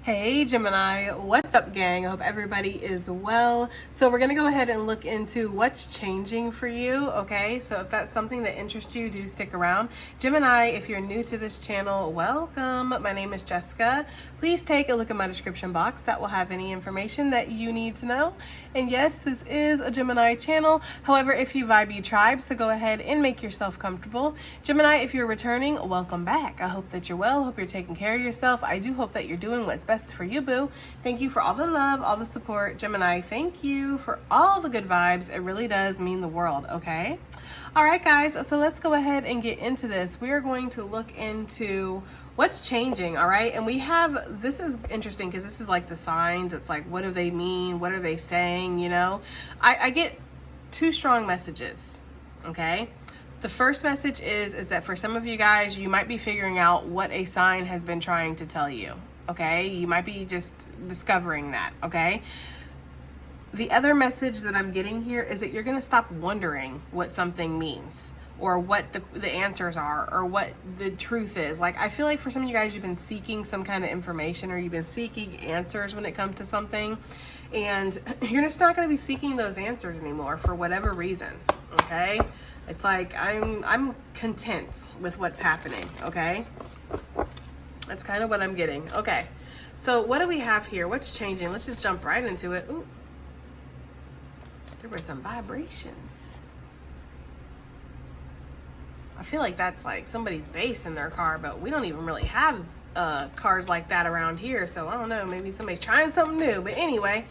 Hey Gemini, what's up gang? I hope everybody is well. So we're gonna go ahead and look into what's changing for you, okay? So if that's something that interests you, do stick around. Gemini, if you're new to this channel, welcome. My name is Jessica. Please take a look at my description box. That will have any information that you need to know. And yes, this is a Gemini channel. However, if you vibe, you tribe, so go ahead and make yourself comfortable. Gemini, if you're returning, welcome back. I hope that you're well, hope you're taking care of yourself. I do hope that you're doing what's best for you, boo. Thank you for all the love, all the support. Gemini, thank you for all the good vibes. It really does mean the world, okay? All right, guys, so let's go ahead and get into this. We are going to look into what's changing, all right? And we have, this is interesting because this is like the signs. It's like, what do they mean? What are they saying, you know? I get two strong messages, okay? The first message is that for some of you guys, you might be figuring out what a sign has been trying to tell you. Okay, you might be just discovering that, okay? The other message that I'm getting here is that you're going to stop wondering what something means or what the answers are or what the truth is. Like, I feel like for some of you guys, you've been seeking some kind of information or you've been seeking answers when it comes to something, and you're just not going to be seeking those answers anymore for whatever reason, okay? It's like I'm content with what's happening, okay? That's kind of what I'm getting. Okay, so what do we have here? What's changing? Let's just jump right into it. Ooh, there were some vibrations. I feel like that's like somebody's bass in their car, but we don't even really have cars like that around here. So I don't know, maybe somebody's trying something new. But anyway,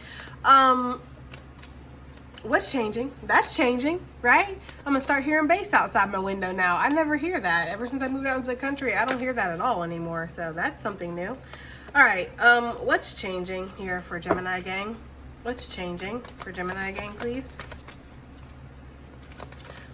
what's changing? That's changing, right? I'm gonna start hearing bass outside my window now. I never hear that. Ever since I moved out into the country, I don't hear that at all anymore. So that's something new. All right, what's changing here for Gemini gang? What's changing for Gemini gang, please?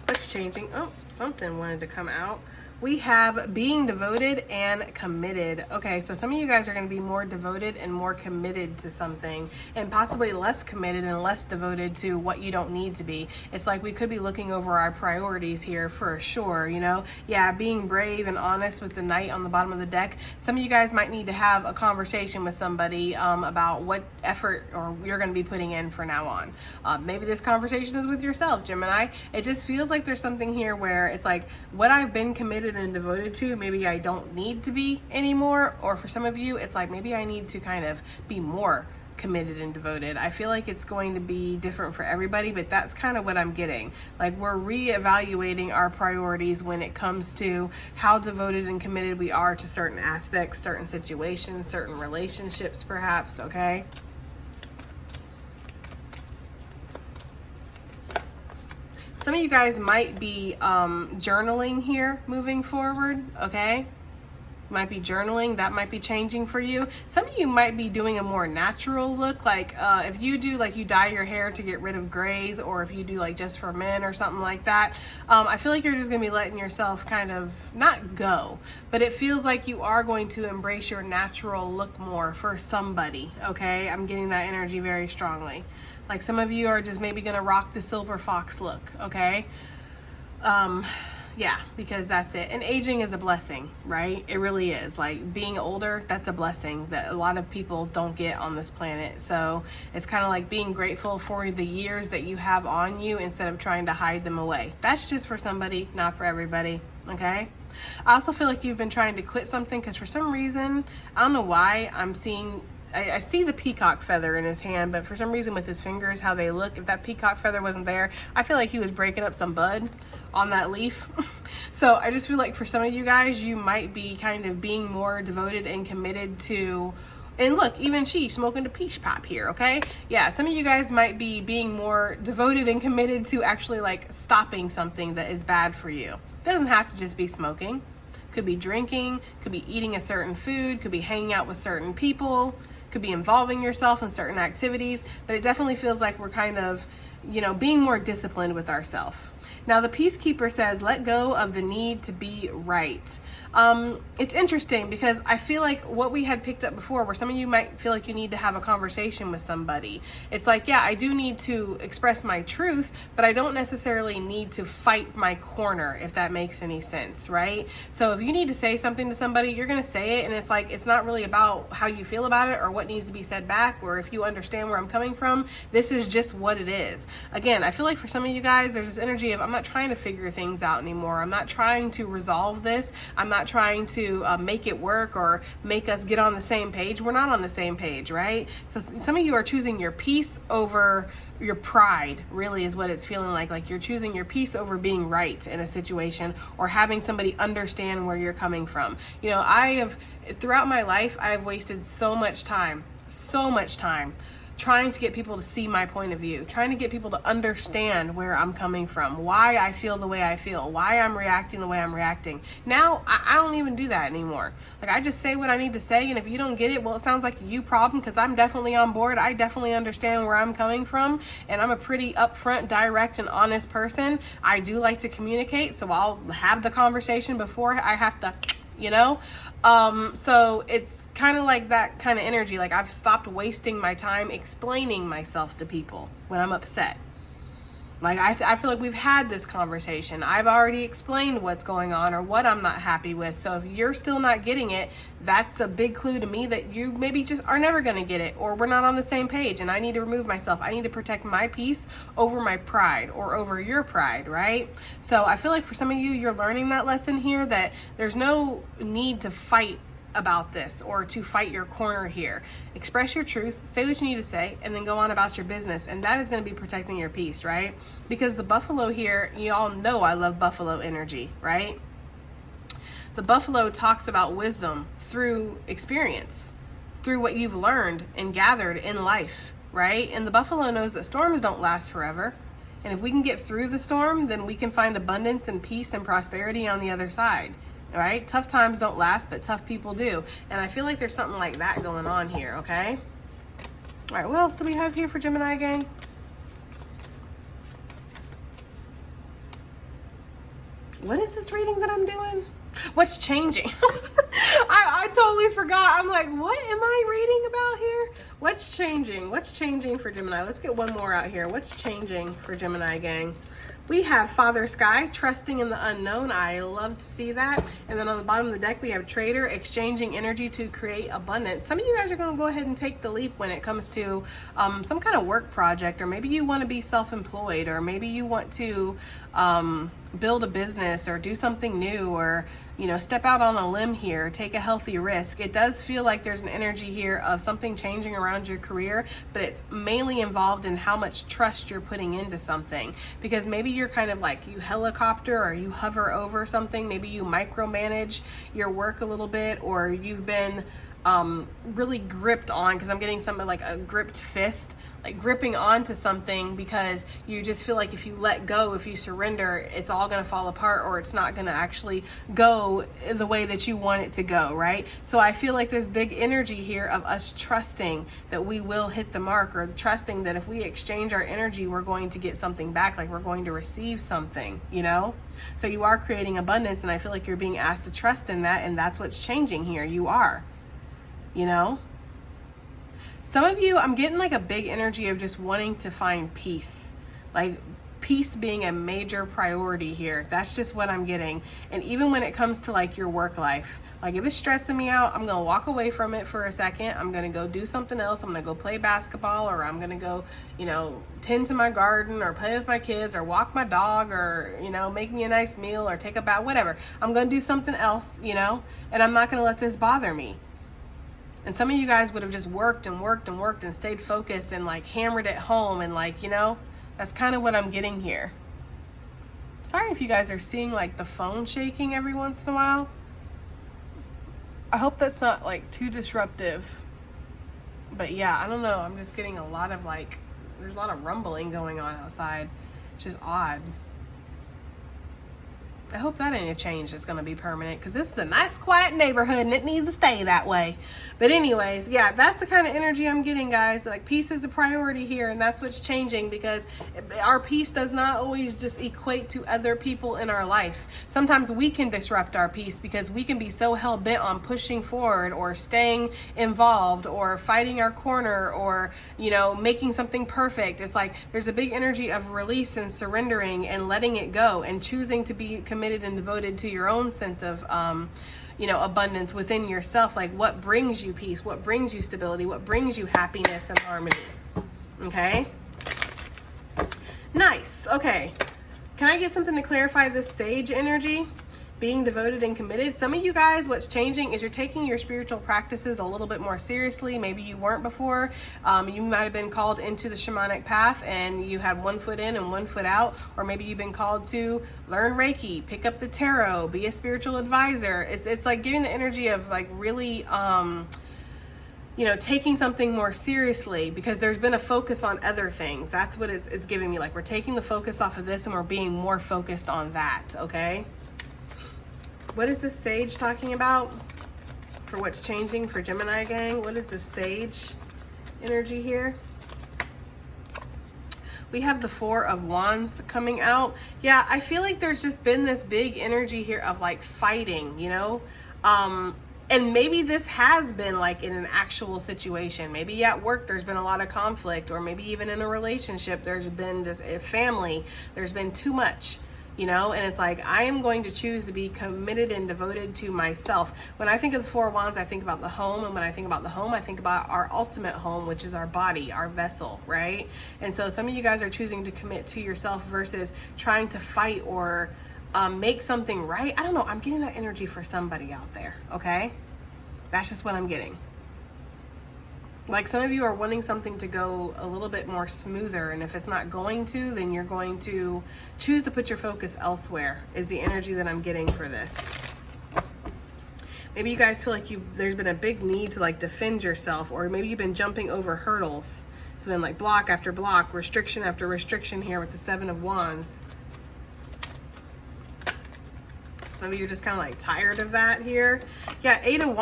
What's changing? Oh, something wanted to come out. We have being devoted and committed. Okay, so some of you guys are going to be more devoted and more committed to something, and possibly less committed and less devoted to what you don't need to be. It's like we could be looking over our priorities here for sure, you know? Yeah, being brave and honest with the knight on the bottom of the deck. Some of you guys might need to have a conversation with somebody about what effort or you're going to be putting in for now on. Maybe this conversation is with yourself, Gemini. It just feels like there's something here where it's like what I've been committed and devoted to, maybe I don't need to be anymore. Or for some of you, it's like maybe I need to kind of be more committed and devoted. I feel like it's going to be different for everybody, but that's kind of what I'm getting. Like, we're reevaluating our priorities when it comes to how devoted and committed we are to certain aspects, certain situations, certain relationships perhaps, okay? Some of you guys might be journaling here moving forward, okay? Might be journaling. That might be changing for you. Some of you might be doing a more natural look. Like if you do, like you dye your hair to get rid of grays, or if you do like just for men or something like that, I feel like you're just going to be letting yourself kind of not go, but it feels like you are going to embrace your natural look more for somebody, okay? I'm getting that energy very strongly. Like some of you are just maybe going to rock the silver fox look, okay? Yeah, because that's it. And aging is a blessing, right? It really is. Like being older, that's a blessing that a lot of people don't get on this planet. So it's kind of like being grateful for the years that you have on you instead of trying to hide them away. That's just for somebody, not for everybody, okay? I also feel like you've been trying to quit something because for some reason, I don't know why, I see the peacock feather in his hand, but for some reason with his fingers, how they look, if that peacock feather wasn't there, I feel like he was breaking up some bud on that leaf. So I just feel like for some of you guys, you might be kind of being more devoted and committed to, and look, even she smoking the peach pop here, okay? Yeah, some of you guys might be being more devoted and committed to actually like stopping something that is bad for you. It doesn't have to just be smoking. Could be drinking, could be eating a certain food, could be hanging out with certain people, could be involving yourself in certain activities, but it definitely feels like we're kind of, you know, being more disciplined with ourselves, Now the Peacekeeper says, let go of the need to be right. It's interesting because I feel like what we had picked up before, where some of you might feel like you need to have a conversation with somebody. It's like, yeah, I do need to express my truth, but I don't necessarily need to fight my corner, if that makes any sense, right? So if you need to say something to somebody, you're going to say it, and it's like, it's not really about how you feel about it or what needs to be said back, or if you understand where I'm coming from. This is just what it is. Again, I feel like for some of you guys, there's this energy of, I'm not trying to figure things out anymore. I'm not trying to resolve this. I'm not trying to make it work or make us get on the same page. We're not on the same page, right? So some of you are choosing your peace over your pride, really is what it's feeling like. Like you're choosing your peace over being right in a situation, or having somebody understand where you're coming from. You know, throughout my life, I've wasted so much time trying to get people to see my point of view, trying to get people to understand where I'm coming from, why I feel the way I feel, why I'm reacting the way I'm reacting. Now, I don't even do that anymore. Like, I just say what I need to say, and if you don't get it, well, it sounds like a you problem, because I'm definitely on board. I definitely understand where I'm coming from, and I'm a pretty upfront, direct, and honest person. I do like to communicate, so I'll have the conversation before I have to, you know? So it's kind of like that kind of energy. Like, I've stopped wasting my time explaining myself to people when I'm upset. Like, I feel like we've had this conversation. I've already explained what's going on or what I'm not happy with. So if you're still not getting it, that's a big clue to me that you maybe just are never going to get it, or we're not on the same page, and I need to remove myself. I need to protect my peace over my pride, or over your pride, right? So I feel like for some of you, you're learning that lesson here, that there's no need to fight about this or to fight your corner here. Express your truth, say what you need to say, and then go on about your business, and that is going to be protecting your peace, right? Because the buffalo here, you all know I love buffalo energy, right? The buffalo talks about wisdom through experience, through what you've learned and gathered in life, right? And the buffalo knows that storms don't last forever, and if we can get through the storm, then we can find abundance and peace and prosperity on the other side. All right, tough times don't last, but tough people do. And I feel like there's something like that going on here, okay? All right, what else do we have here for Gemini gang? What is this reading that I'm doing? What's changing? I totally forgot. I'm like, what am I reading about here? What's changing? What's changing for Gemini? Let's get one more out here. What's changing for Gemini gang? We have Father Sky, trusting in the unknown. I love to see that. And then on the bottom of the deck, we have Trader, exchanging energy to create abundance. Some of you guys are going to go ahead and take the leap when it comes to some kind of work project, or maybe you want to be self-employed, or maybe you want to build a business or do something new, or, you know, step out on a limb here, take a healthy risk. It does feel like there's an energy here of something changing around your career, but it's mainly involved in how much trust you're putting into something. Because maybe you're kind of like, you helicopter or you hover over something. Maybe you micromanage your work a little bit, or you've been really gripped on, because I'm getting something like a gripped fist, like gripping onto something because you just feel like if you let go, if you surrender, it's all going to fall apart, or it's not going to actually go the way that you want it to go, right? So I feel like there's big energy here of us trusting that we will hit the mark, or trusting that if we exchange our energy, we're going to get something back, like we're going to receive something, you know? So you are creating abundance, and I feel like you're being asked to trust in that, and that's what's changing here. You are. You know, some of you, I'm getting like a big energy of just wanting to find peace, like peace being a major priority here. That's just what I'm getting. And even when it comes to like your work life, like if it's stressing me out, I'm going to walk away from it for a second. I'm going to go do something else. I'm going to go play basketball, or I'm going to go, you know, tend to my garden, or play with my kids, or walk my dog, or, you know, make me a nice meal, or take a bath, whatever. I'm going to do something else, you know, and I'm not going to let this bother me. And some of you guys would have just worked and worked and worked and stayed focused and like hammered at home, and like, you know, that's kind of what I'm getting here. Sorry if you guys are seeing like the phone shaking every once in a while. I hope that's not like too disruptive. But yeah, I don't know. I'm just getting a lot of like, there's a lot of rumbling going on outside, which is odd. I hope that ain't a change that's going to be permanent, because this is a nice quiet neighborhood and it needs to stay that way. But anyways, yeah, that's the kind of energy I'm getting, guys. Like, peace is a priority here, and that's what's changing, because our peace does not always just equate to other people in our life. Sometimes we can disrupt our peace because we can be so hell-bent on pushing forward or staying involved or fighting our corner or, you know, making something perfect. It's like there's a big energy of release and surrendering and letting it go and choosing to be committed and devoted to your own sense of abundance within yourself. Like, what brings you peace, what brings you stability, what brings you happiness and harmony. Okay, nice. Okay, can I get something to clarify this sage energy? Being devoted and committed. Some of you guys, what's changing is you're taking your spiritual practices a little bit more seriously. Maybe you weren't before. You might have been called into the shamanic path and you had one foot in and one foot out. Or maybe you've been called to learn Reiki, pick up the tarot, be a spiritual advisor. It's like giving the energy of like really, taking something more seriously, because there's been a focus on other things. That's what it's giving me. Like, we're taking the focus off of this and we're being more focused on that, okay? What is this sage talking about for what's changing for Gemini gang? What is this sage energy here? We have the Four of Wands coming out. Yeah, I feel like there's just been this big energy here of like fighting, and maybe this has been like in an actual situation. Maybe at work there's been a lot of conflict, or maybe even in a relationship there's been just a family, there's been too much. And it's like, I am going to choose to be committed and devoted to myself. When I think of the Four of Wands, I think about the home. And when I think about the home, I think about our ultimate home, which is our body, our vessel, right? And so some of you guys are choosing to commit to yourself versus trying to fight or make something right. I don't know. I'm getting that energy for somebody out there, okay? That's just what I'm getting. Like, some of you are wanting something to go a little bit more smoother, and if it's not going to, then you're going to choose to put your focus elsewhere, is the energy that I'm getting for this. Maybe you guys feel like there's been a big need to like defend yourself, or maybe you've been jumping over hurdles. It's been like block after block, restriction after restriction here with the Seven of Wands. Some of you are just kind of like tired of that here. Yeah, Eight of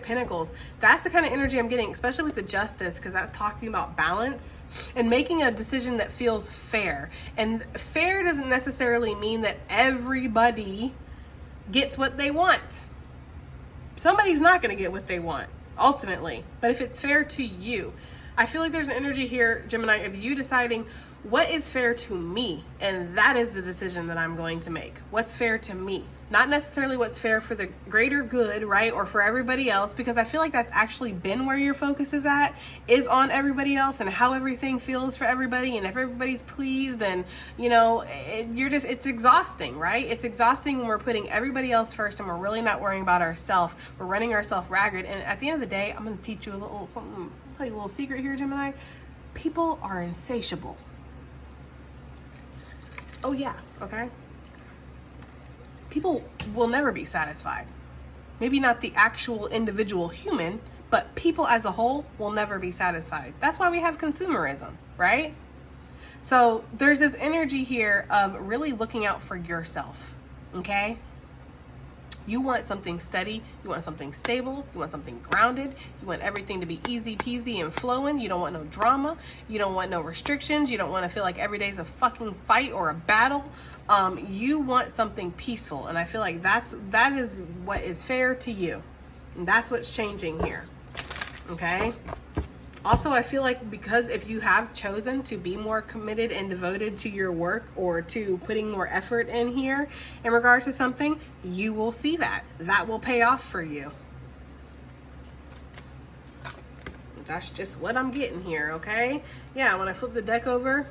Pentacles. That's the kind of energy I'm getting, especially with the Justice, because that's talking about balance and making a decision that feels fair. And fair doesn't necessarily mean that everybody gets what they want. Somebody's not going to get what they want, ultimately. But if it's fair to you, I feel like there's an energy here, Gemini, of you deciding what is fair to me, and that is the decision that I'm going to make. What's fair to me? Not necessarily what's fair for the greater good, right? Or for everybody else, because I feel like that's actually been where your focus is at, is on everybody else and how everything feels for everybody. And if everybody's pleased, then, it's exhausting, right? It's exhausting when we're putting everybody else first and we're really not worrying about ourselves. We're running ourselves ragged. And at the end of the day, I'm going to teach you tell you a little secret here, Gemini. People are insatiable. Oh yeah, okay? People will never be satisfied. Maybe not the actual individual human, but people as a whole will never be satisfied. That's why we have consumerism, right? So there's this energy here of really looking out for yourself, okay? You want something steady, you want something stable, you want something grounded, you want everything to be easy peasy and flowing. You don't want no drama, you don't want no restrictions, you don't want to feel like every day's a fucking fight or a battle. You want something peaceful, and I feel like that is what is fair to you, and that's what's changing here, okay? Also, I feel like because if you have chosen to be more committed and devoted to your work or to putting more effort in here in regards to something, you will see that. That will pay off for you. That's just what I'm getting here, okay? Yeah, when I flip the deck over,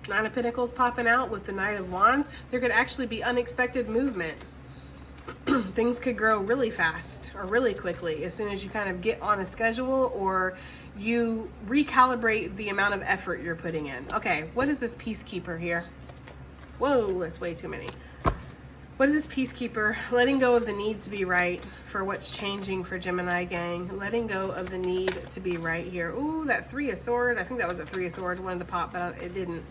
Nine of Pentacles popping out with the Knight of Wands, there could actually be unexpected movement. Things could grow really fast or really quickly as soon as you kind of get on a schedule or you recalibrate the amount of effort you're putting in. Okay, what is this Peacekeeper here? Whoa, that's way too many. What is this Peacekeeper? Letting go of the need to be right for what's changing for Gemini gang. Letting go of the need to be right here. Ooh, that Three of Swords. I think that was a Three of Swords. Wanted to pop, but it didn't.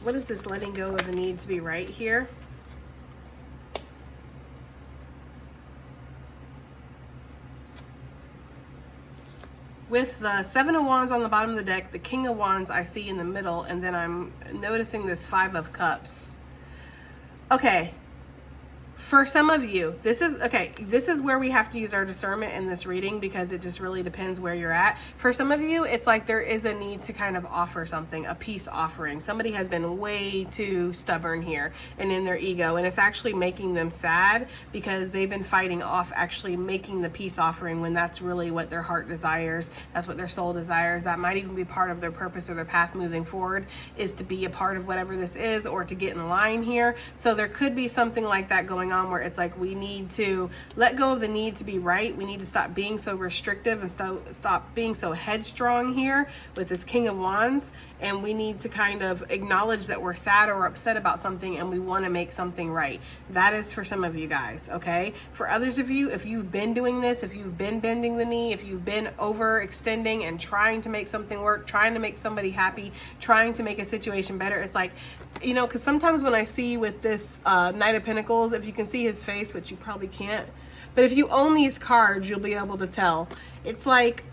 What is this letting go of the need to be right here? With the Seven of Wands on the bottom of the deck, the King of Wands I see in the middle, and then I'm noticing this Five of Cups. Okay. For some of you, this is where we have to use our discernment in this reading, because it just really depends where you're at. For some of you, it's like there is a need to kind of offer something, a peace offering. Somebody has been way too stubborn here and in their ego, and it's actually making them sad because they've been fighting off actually making the peace offering when that's really what their heart desires. That's what their soul desires. That might even be part of their purpose or their path moving forward, is to be a part of whatever this is, or to get in line here. So there could be something like that going on, where it's like we need to let go of the need to be right. We need to stop being so restrictive and stop being so headstrong here with this King of Wands, and we need to kind of acknowledge that we're sad or upset about something and we want to make something right. That is for some of you guys, okay? For others of you, if you've been doing this, if you've been bending the knee, if you've been overextending and trying to make something work, trying to make somebody happy, trying to make a situation better, it's like, you know, because sometimes when I see with this Knight of Pentacles, if you can see his face, which you probably can't, but if you own these cards, you'll be able to tell. It's like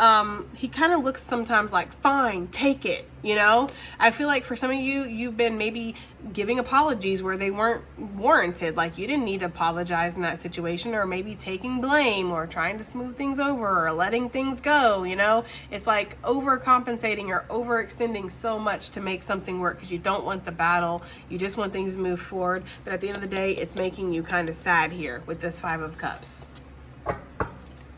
he kind of looks sometimes like, fine, take it, you know? I feel like for some of you, you've been maybe giving apologies where they weren't warranted. Like, you didn't need to apologize in that situation, or maybe taking blame or trying to smooth things over or letting things go, you know? It's like overcompensating or overextending so much to make something work because you don't want the battle. You just want things to move forward. But at the end of the day, it's making you kind of sad here with this Five of Cups.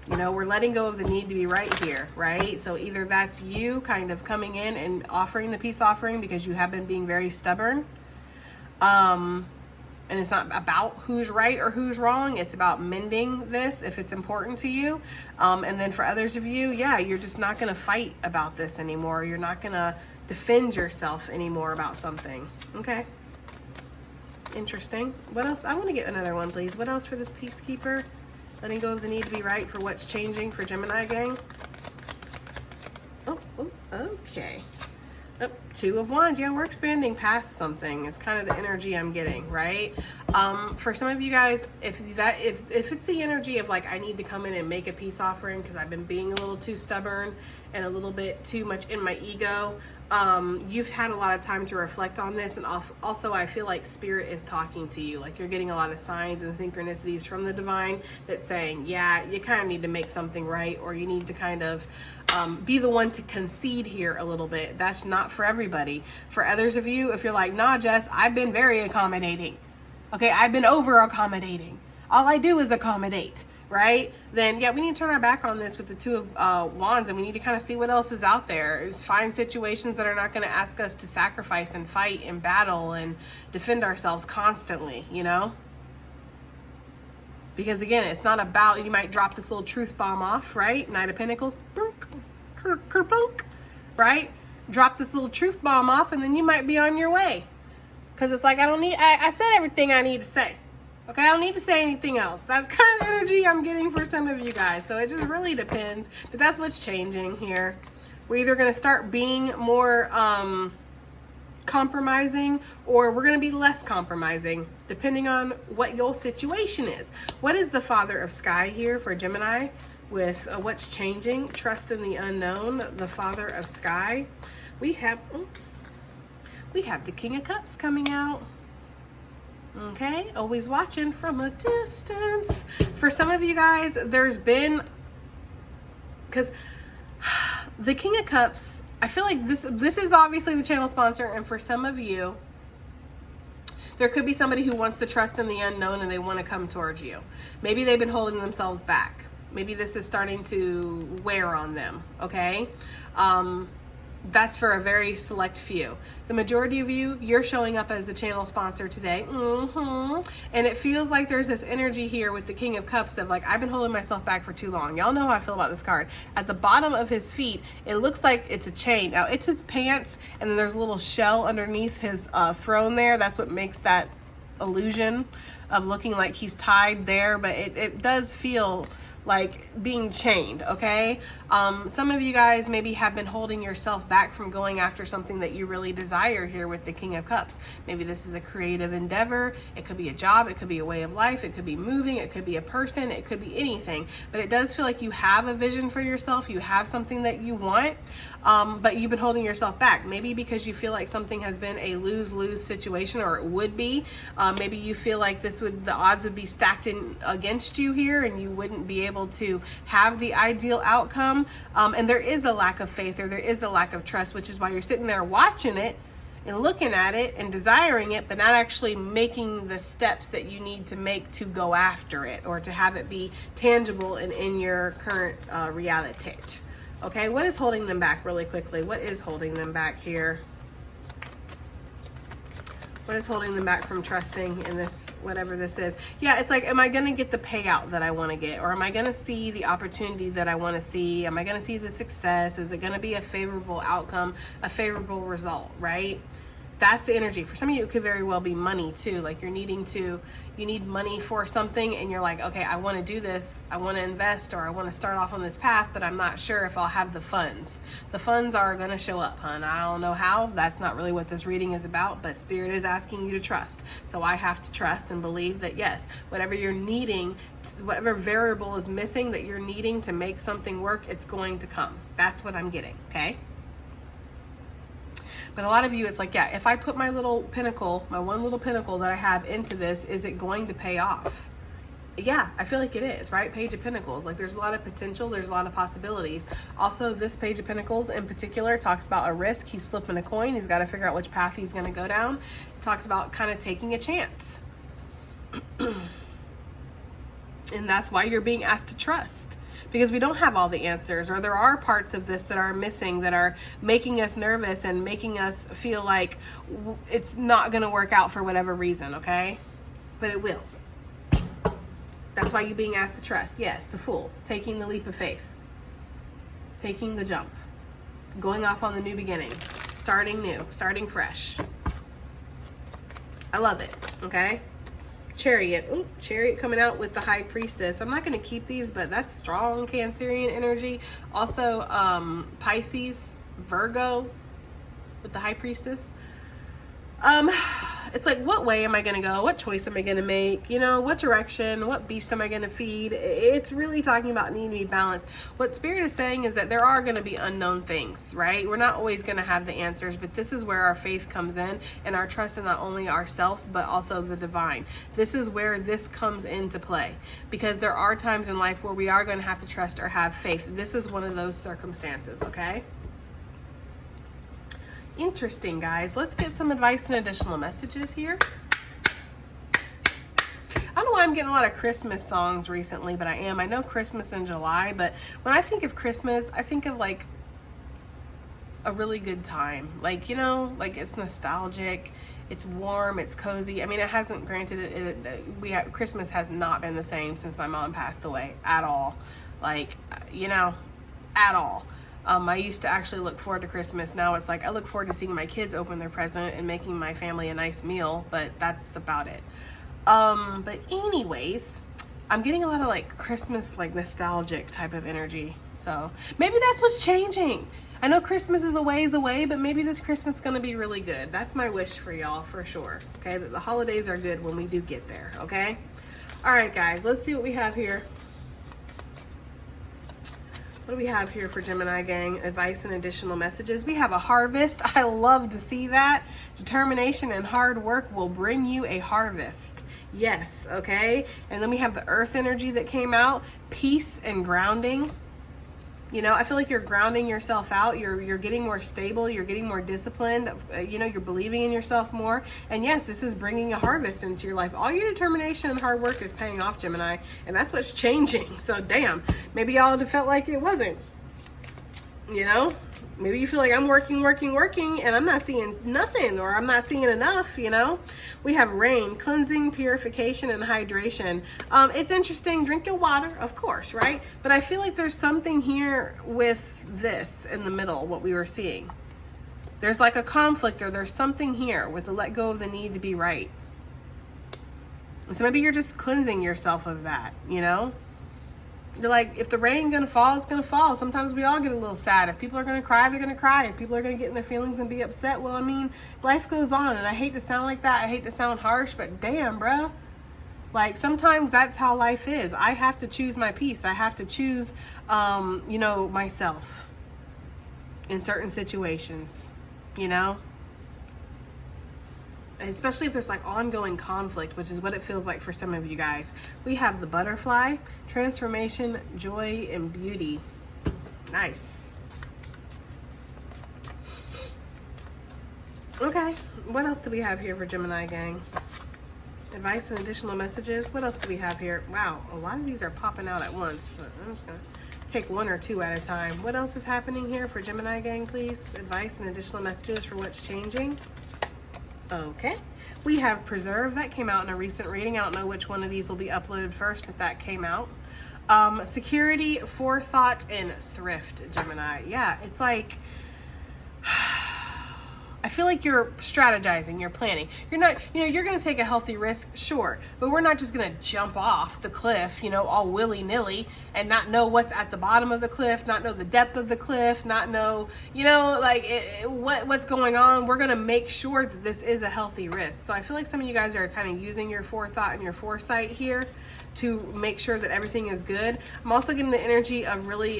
You know, we're letting go of the need to be right here, right? So either that's you kind of coming in and offering the peace offering because you have been being very stubborn. And it's not about who's right or who's wrong. It's about mending this if it's important to you. And then for others of you, yeah, you're just not going to fight about this anymore. You're not going to defend yourself anymore about something. Okay. Interesting. What else? I want to get another one, please. What else for this Peacekeeper? Letting go of the need to be right for what's changing for Gemini gang. Oh, okay. Oh, Two of Wands. Yeah, we're expanding past something. It's kind of the energy I'm getting, right? For some of you guys, if it's the energy of like, I need to come in and make a peace offering because I've been being a little too stubborn and a little bit too much in my ego, you've had a lot of time to reflect on this. And also I feel like Spirit is talking to you. Like, you're getting a lot of signs and synchronicities from the divine that's saying, yeah, you kind of need to make something right, or you need to kind of be the one to concede here a little bit. That's not for everybody. For others of you, if you're like, nah, Jess, I've been very accommodating. Okay, I've been over accommodating. All I do is accommodate, right? Then yeah, we need to turn our back on this with the Two of Wands, and we need to kind of see what else is out there. Find situations that are not going to ask us to sacrifice and fight and battle and defend ourselves constantly, you know? Because again, it's not about, you might drop this little truth bomb off, right? Knight of Pentacles, kerplunk, right? Drop this little truth bomb off, and then you might be on your way. Because it's like, I said everything I need to say. Okay, I don't need to say anything else. That's kind of energy I'm getting for some of you guys. So it just really depends. But that's what's changing here. We're either going to start being more compromising, or we're going to be less compromising, depending on what your situation is. What is the Father of Sky here for Gemini with what's changing? Trust in the unknown, the Father of Sky. We have the King of Cups coming out. Okay, always watching from a distance. For some of you guys, there's been, because the King of Cups, I feel like this is obviously the channel sponsor, and for some of you, there could be somebody who wants to trust in the unknown and they want to come towards you. Maybe they've been holding themselves back. Maybe this is starting to wear on them, okay? That's for a very select few. The majority of you, you're showing up as the channel sponsor today. And it feels like there's this energy here with the King of Cups of like, I've been holding myself back for too long. Y'all know how I feel about this card. At the bottom of his feet, it looks like it's a chain. Now, it's his pants, and then there's a little shell underneath his throne there. That's what makes that illusion of looking like he's tied there. But it does feel like being chained, okay? Some of you guys maybe have been holding yourself back from going after something that you really desire here with the King of Cups. Maybe this is a creative endeavor. It could be a job. It could be a way of life. It could be moving. It could be a person. It could be anything. But it does feel like you have a vision for yourself. You have something that you want, but you've been holding yourself back. Maybe because you feel like something has been a lose-lose situation, or it would be. Maybe you feel like the odds would be stacked in against you here, and you wouldn't be able to have the ideal outcome. And there is a lack of faith, or there is a lack of trust, which is why you're sitting there watching it and looking at it and desiring it, but not actually making the steps that you need to make to go after it, or to have it be tangible and in your current reality. Okay, what is holding them back really quickly? What is holding them back here? What is holding them back from trusting in this, whatever this is? Yeah, it's like, am I going to get the payout that I want to get? Or am I going to see the opportunity that I want to see? Am I going to see the success? Is it going to be a favorable outcome, a favorable result, right? That's the energy. For some of you, it could very well be money too. Like you need money for something, and you're like, okay, I want to do this. I want to invest, or I want to start off on this path, but I'm not sure if I'll have the funds. The funds are going to show up, hon. I don't know how. That's not really what this reading is about, but Spirit is asking you to trust. So I have to trust and believe that yes, whatever you're needing, whatever variable is missing that you're needing to make something work, it's going to come. That's what I'm getting, okay? But a lot of you, it's like, yeah, if I put my little pinnacle, my one little pinnacle that I have into this, is it going to pay off? Yeah, I feel like it is, right? Page of Pentacles. Like there's a lot of potential. There's a lot of possibilities. Also, this Page of Pentacles in particular talks about a risk. He's flipping a coin. He's got to figure out which path he's going to go down. It talks about kind of taking a chance. And that's why you're being asked to trust. Because we don't have all the answers, or there are parts of this that are missing, that are making us nervous and making us feel like it's not going to work out for whatever reason, okay? But it will. That's why you're being asked to trust. Yes, the Fool, taking the leap of faith, taking the jump, going off on the new beginning, starting new, starting fresh. I love it, okay? Chariot. Ooh, Chariot coming out with the High Priestess. I'm not going to keep these, but that's strong Cancerian energy. Also, Pisces, Virgo with the High Priestess. It's like, what way am I going to go? What choice am I going to make? You know, what direction? What beast am I going to feed? It's really talking about needing to be balanced. What Spirit is saying is that there are going to be unknown things, right? We're not always going to have the answers, but this is where our faith comes in, and our trust in not only ourselves, but also the divine. This is where this comes into play, because there are times in life where we are going to have to trust or have faith. This is one of those circumstances, okay? Interesting, guys. Let's get some advice and additional messages here. I don't know why I'm getting a lot of Christmas songs recently, but I am. I know Christmas in July, but when I think of Christmas, I think of like a really good time. Like, you know, like it's nostalgic, it's warm, it's cozy. I mean, it hasn't, granted, Christmas has not been the same since my mom passed away at all. Like, you know, at all. I used to actually look forward to Christmas. Now it's like I look forward to seeing my kids open their present and making my family a nice meal, but that's about it. But anyways, I'm getting a lot of like Christmas, like nostalgic type of energy. So maybe that's what's changing. I know Christmas is a ways away, but maybe this Christmas is going to be really good. That's my wish for y'all, for sure. Okay, that the holidays are good when we do get there. Okay. All right, guys, let's see what we have here. What do we have here for Gemini gang? Advice and additional messages. We have a harvest. I love to see that. Determination and hard work will bring you a harvest. Yes, okay? And then we have the earth energy that came out. Peace and grounding. You know, I feel like you're grounding yourself out. You're getting more stable. You're getting more disciplined. You know, you're believing in yourself more. And yes, this is bringing a harvest into your life. All your determination and hard work is paying off, Gemini. And that's what's changing. So damn, maybe y'all have felt like it wasn't. You know, maybe you feel like I'm working, and I'm not seeing nothing, or I'm not seeing enough, you know. We have rain, cleansing, purification, and hydration. It's interesting. Drink your water, of course, right? But I feel like there's something here with this in the middle, what we were seeing. There's like a conflict, or there's something here with the let go of the need to be right. And so maybe you're just cleansing yourself of that, you know. You're like, if the rain gonna fall, it's gonna fall. Sometimes we all get a little sad. If people are gonna cry, they're gonna cry. If people are gonna get in their feelings and be upset, well, I mean, life goes on. And I hate to sound like that. I hate to sound harsh, but damn, bro. Like, sometimes that's how life is. I have to choose my peace. I have to choose, you know, myself in certain situations, you know? Especially if there's like ongoing conflict, which is what it feels like for some of you guys. We have the butterfly, transformation, joy, and beauty. Nice. Okay, what else do we have here for Gemini gang? Advice and additional messages. What else do we have here? Wow, a lot of these are popping out at once, but I'm just gonna take one or two at a time. What else is happening here for Gemini gang, please? Advice and additional messages for what's changing. Okay, we have Preserve. That came out in a recent reading. I don't know which one of these will be uploaded first, but that came out. Security, Forethought, and Thrift, Gemini. Yeah, it's like, I feel like you're strategizing, you're planning. You're not, you know, you're going to take a healthy risk, sure, but we're not just going to jump off the cliff, you know, all willy-nilly and not know what's at the bottom of the cliff, not know the depth of the cliff, not know, you know, like what's going on. We're going to make sure that this is a healthy risk. So I feel like some of you guys are kind of using your forethought and your foresight here to make sure that everything is good. I'm also getting the energy of really,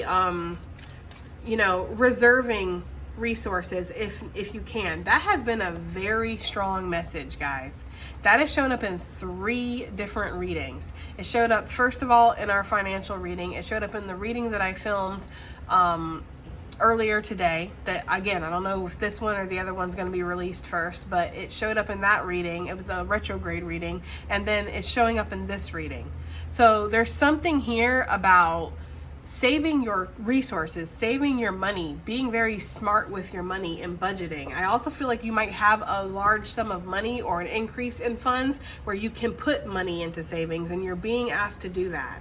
you know, reserving resources if you can. That has been a very strong message, guys. That has shown up in 3 different readings. It showed up first of all in our financial reading. It showed up in the reading that I filmed earlier today, that again, I don't know if this one or the other one's going to be released first, but it showed up in that reading. It was a retrograde reading, and then it's showing up in this reading. So there's something here about saving your resources, saving your money, being very smart with your money and budgeting. I also feel like you might have a large sum of money or an increase in funds where you can put money into savings, and you're being asked to do that.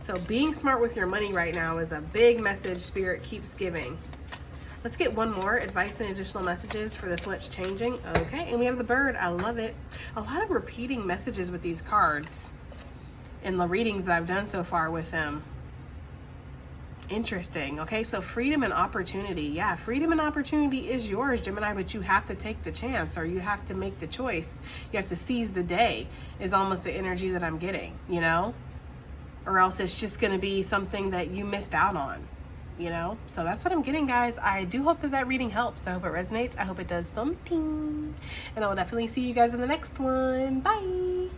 So being smart with your money right now is a big message Spirit keeps giving. Let's get one more advice and additional messages for this what's changing. Okay, and we have the bird. I love it. A lot of repeating messages with these cards in the readings that I've done so far with them. Interesting. Okay, so freedom and opportunity. Yeah, freedom and opportunity is yours, Gemini, but you have to take the chance, or you have to make the choice. You have to seize the day is almost the energy that I'm getting, you know? Or else it's just going to be something that you missed out on, you know? So that's what I'm getting, guys. I do hope that that reading helps. I hope it resonates. I hope it does something. And I will definitely see you guys in the next one. Bye.